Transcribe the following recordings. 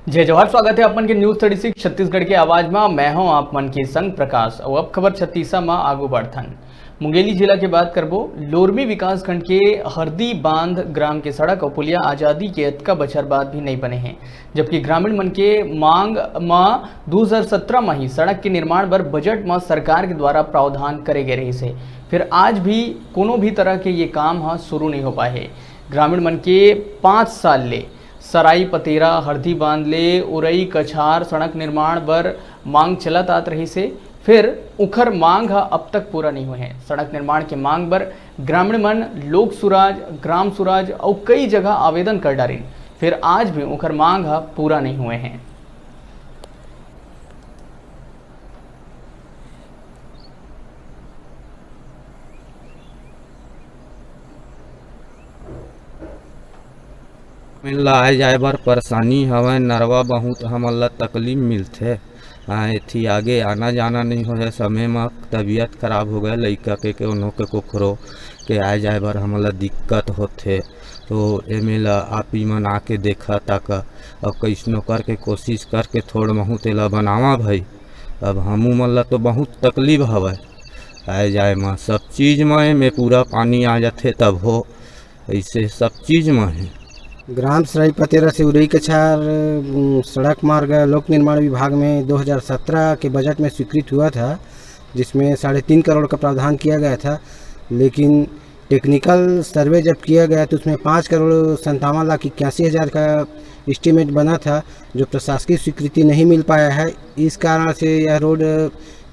जय जवाहर। स्वागत है अपन के न्यूज 36 छत्तीसगढ़ के आवाज में। मैं हूं आप मन के संग प्रकाश। और अब खबर छत्तीसा में आगू बढ़थन। मुंगेली जिला के बात करबो। लोरमी विकास खंड के हरदी बांध ग्राम के सड़क और पुलिया आजादी के अतका बछर बाद भी नहीं बने हैं, जबकि ग्रामीण मन के मांग में 2017 में ही सड़क के निर्माण पर बजट में सरकार के द्वारा प्रावधान करे गए रही से फिर आज भी कोनो भी तरह के ये काम शुरू नहीं हो पाए है। ग्रामीण मन के 5 साल ले सराई पतेरा हरदी बांध ले उरई कछार सड़क निर्माण बर मांग चलत आत रही से फिर उखर मांग अब तक पूरा नहीं हुए हैं। सड़क निर्माण के मांग पर ग्रामीण मन लोक सुराज, ग्राम सुराज और कई जगह आवेदन कर डारिन, फिर आज भी उखर मांग पूरा नहीं हुए हैं। मिल ला आए जाए बर परेशानी हवय, नरवा बहुत हमन ला तकलीफ मिलथे। एथी आगे आना जाना नहीं हो जाए, समय में तबीयत खराब हो गए लइका के उन्हों के कोखरो के आए जाए बर हमन ला दिक्कत होथे। तो एमे ला आप ही मन आके देखा ताका और कैसनो करके कोशिश करके थोड़ महू तेला बनावा भाई। अब हमू मन ला तो बहुत तकलीफ हवय आए जाए में, सब चीज़ में पूरा पानी आ जाथे तब हो, ऐसे सब चीज़ में है। ग्राम सराई पतेरा से उरई कछार सड़क मार्ग लोक निर्माण विभाग में 2017 के बजट में स्वीकृत हुआ था, जिसमें 3.5 करोड़ का प्रावधान किया गया था। लेकिन टेक्निकल सर्वे जब किया गया तो उसमें 5,57,81,000 का एस्टीमेट बना था, जो प्रशासकीय स्वीकृति नहीं मिल पाया है। इस कारण से यह रोड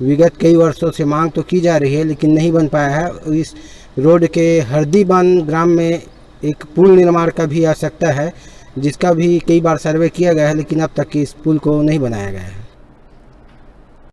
विगत कई वर्षों से मांग तो की जा रही है लेकिन नहीं बन पाया है। इस रोड के हरदी बांध ग्राम में एक पुल निर्माण का भी आवश्यकता है, जिसका भी कई बार सर्वे किया गया है लेकिन अब तक इस पुल को नहीं बनाया गया है।